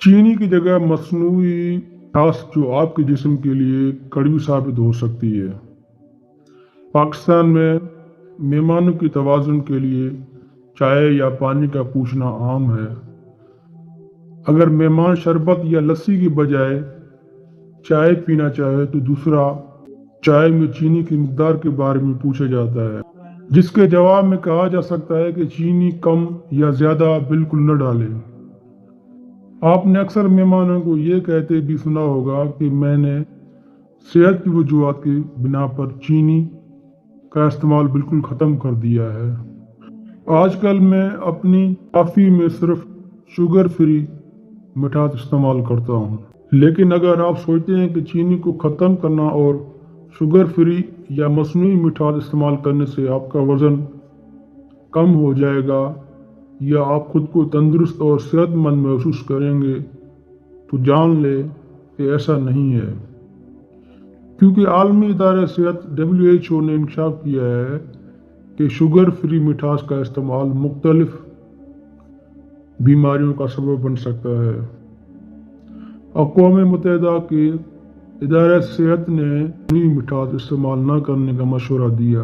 चीनी की जगह मसनूई घास जो आपके जिस्म के लिए कड़वी साबित हो सकती है। पाकिस्तान में मेहमानों की तवाज़ुन के लिए चाय या पानी का पूछना आम है। अगर मेहमान शरबत या लस्सी की बजाय चाय पीना चाहे तो दूसरा चाय में चीनी की मिकदार के बारे में पूछा जाता है, जिसके जवाब में कहा जा सकता है कि चीनी कम या ज़्यादा बिल्कुल न डालें। आपने अक्सर मेहमानों को ये कहते भी सुना होगा कि मैंने सेहत की वजूहात की बिना पर चीनी का इस्तेमाल बिल्कुल ख़त्म कर दिया है। आजकल मैं अपनी कॉफ़ी में सिर्फ शुगर फ्री मिठास इस्तेमाल करता हूँ। लेकिन अगर आप सोचते हैं कि चीनी को ख़त्म करना और शुगर फ्री या मसनूई मिठास इस्तेमाल करने से आपका वज़न कम हो जाएगा या आप खुद को तंदुरुस्त और सेहतमंद महसूस करेंगे, तो जान ले कि ऐसा नहीं है। क्योंकि आलमी इदारे सेहत WHO ने इंकशाफ किया है कि शुगर फ्री मिठास का इस्तेमाल मुख्तलिफ बीमारियों का सबब बन सकता है। अक़वाम मुत्तहिदा के इदारे सेहत ने चीनी मिठास इस्तेमाल न करने का मशवरा दिया।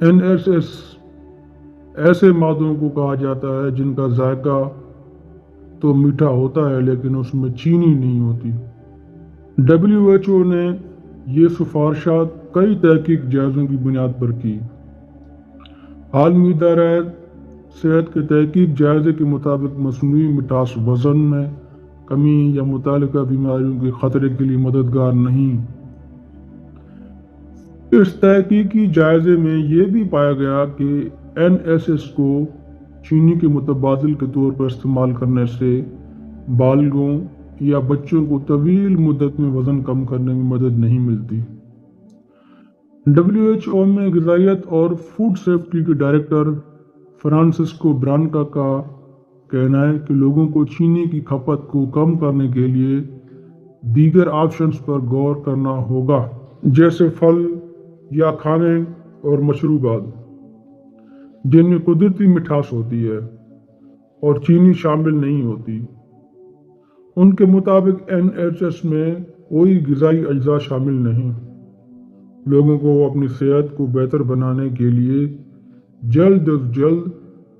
NSS ऐसे मादों को कहा जाता है जिनका जायका तो मीठा होता है लेकिन उसमें चीनी नहीं होती। WHO ने ये सिफारिशात कई तहकीक जायज़ों की बुनियाद पर की। आलमी इदारा सेहत के तहकीक जायज़े के मुताबिक मसनूई मिठास वज़न में कमी या मुतालिका बीमारियों के ख़तरे के लिए मददगार नहीं। इस तहकीकी जायज़े में ये भी पाया गया कि NSS को चीनी के मुतबादिल के तौर पर इस्तेमाल करने से बालिगों या बच्चों को तवील मुद्दत में वज़न कम करने में मदद नहीं मिलती। WHO में ग़िज़ाइयत और फूड सेफ्टी के डायरेक्टर फ्रांसिस्को ब्रांका का कहना है कि लोगों को चीनी की खपत को कम करने के लिए दीगर ऑप्शंस पर गौर करना होगा, जैसे फल या खाने और मशरूबात जिनमें कुदरती मिठास होती है और चीनी शामिल नहीं होती। उनके मुताबिक NSS में कोई ग़िज़ाई अज्जा शामिल नहीं। लोगों को अपनी सेहत को बेहतर बनाने के लिए जल्द अज जल्द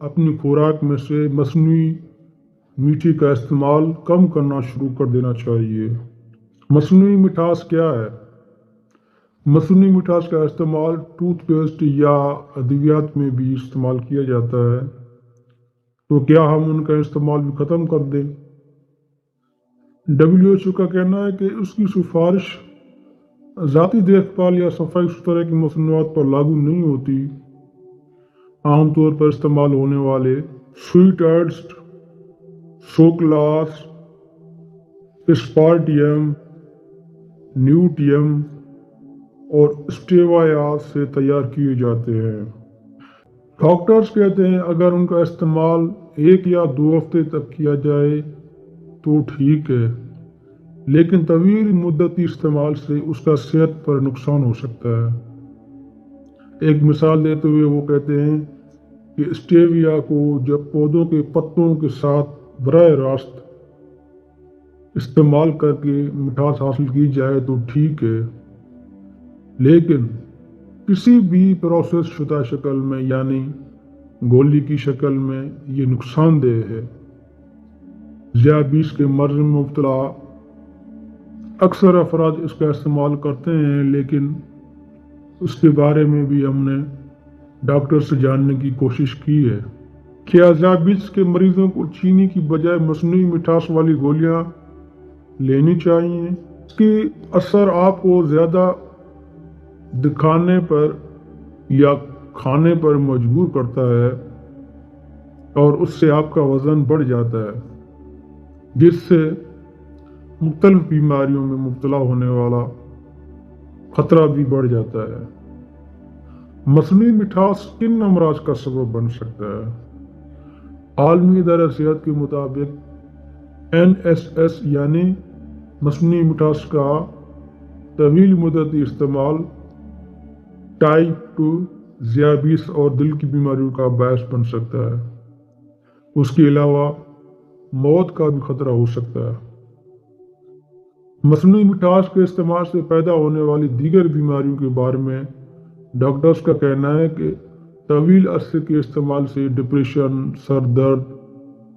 अपनी खुराक में से मसनूई मीठी का इस्तेमाल कम करना शुरू कर देना चाहिए। मसनूई मिठास क्या है? मसनूई मिठास का इस्तेमाल टूथपेस्ट या अद्वियात में भी इस्तेमाल किया जाता है, तो क्या हम उनका इस्तेमाल भी ख़त्म कर दें? WHO का कहना है कि उसकी सिफारिश ज़ाती देखभाल या सफाई सुथरे की मसनूआत पर लागू नहीं होती। आमतौर पर इस्तेमाल होने वाले स्वीटर्स, सोकलास, एस्पार्टियम, न्यूटियम और स्टेविया से तैयार किए जाते हैं। डॉक्टर्स कहते हैं अगर उनका इस्तेमाल 1 या 2 हफ्ते तक किया जाए तो ठीक है, लेकिन तवील मुद्दती इस्तेमाल से उसका सेहत पर नुकसान हो सकता है। एक मिसाल देते हुए वो कहते हैं कि स्टेविया को जब पौधों के पत्तों के साथ बराह रास्त इस्तेमाल करके मिठास हासिल की जाए तो ठीक है, लेकिन किसी भी प्रोसेस शुदा शक्ल में यानी गोली की शक्ल में ये नुकसानदेह है। ज़ियाबीस के मर्ज़ में मुब्तला अक्सर अफराद इसका इस्तेमाल करते हैं, लेकिन उसके बारे में भी हमने डॉक्टर से जानने की कोशिश की है। क्या ज़ियाबीस के मरीजों को चीनी की बजाय मसनूई मिठास वाली गोलियां लेनी चाहिए? इसके असर आपको ज़्यादा दिखाने पर या खाने पर मजबूर करता है और उससे आपका वज़न बढ़ जाता है, जिससे मुख्तलिफ बीमारियों में मुब्तला होने वाला ख़तरा भी बढ़ जाता है। मसनूई मिठास किन अमराज का सबब बन सकता है? आलमी इदारा सेहत के मुताबिक NSS यानी मसनूई मिठास का तवील मुद्दती इस्तेमाल टाइप 2 ज़ियाबीस और दिल की बीमारियों का बायस बन सकता है। उसके अलावा मौत का भी खतरा हो सकता है। मसनूई मिठास के इस्तेमाल से पैदा होने वाली दीगर बीमारियों के बारे में डॉक्टर्स का कहना है कि तवील अरसे के इस्तेमाल से डिप्रेशन, सर दर्द,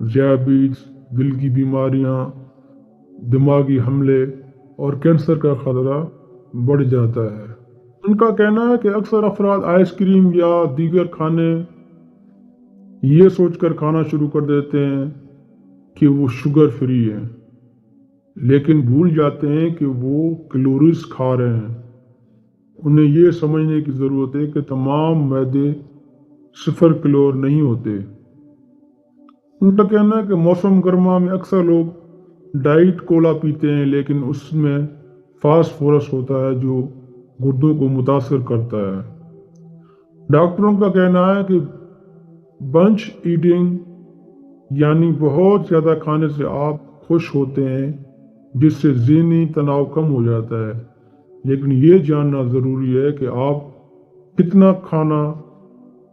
ज़ियाबीज, दिल की बीमारियां, दिमागी हमले और कैंसर का खतरा बढ़ जाता है। उनका कहना है कि अक्सर अफराद आइसक्रीम या दीगर खाने ये सोचकर खाना शुरू कर देते हैं कि वो शुगर फ्री है, लेकिन भूल जाते हैं कि वो कैलोरीज खा रहे हैं। उन्हें ये समझने की ज़रूरत है कि तमाम मैदे सिफर कैलोर नहीं होते। उनका कहना है कि मौसम गर्मा में अक्सर लोग डाइट कोला पीते हैं, लेकिन उसमें फास्फोरस होता है जो गुर्दों को मुतासर करता है। डॉक्टरों का कहना है कि बंच ईटिंग यानी बहुत ज़्यादा खाने से आप खुश होते हैं, जिससे ज़हनी तनाव कम हो जाता है, लेकिन ये जानना ज़रूरी है कि आप कितना खाना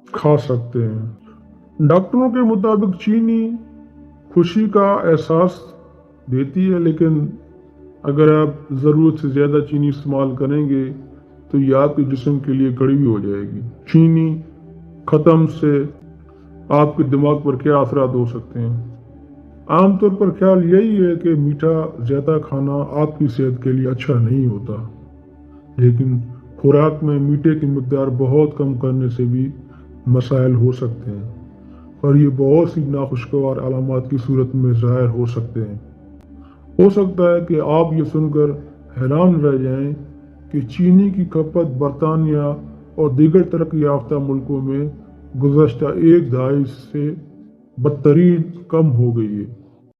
खा सकते हैं। डॉक्टरों के मुताबिक चीनी खुशी का एहसास देती है, लेकिन अगर आप ज़रूरत से ज़्यादा चीनी इस्तेमाल करेंगे तो ये आपके जिस्म के लिए कड़वी हो जाएगी। चीनी ख़त्म से आपके दिमाग पर क्या असरात हो सकते हैं? आमतौर पर ख्याल यही है कि मीठा ज़्यादा खाना आपकी सेहत के लिए अच्छा नहीं होता, लेकिन खुराक में मीठे की मिकदार बहुत कम करने से भी मसाइल हो सकते हैं और ये बहुत सी नाखुशगवार अलामात की सूरत में ज़ाहिर हो सकते हैं। हो सकता है कि आप ये सुनकर हैरान रह जाएं कि चीनी की खपत बरतानिया और दीगर तरक्की याफ्ता मुल्कों में गुज़श्ता एक दहाई से बदतरीन कम हो गई है।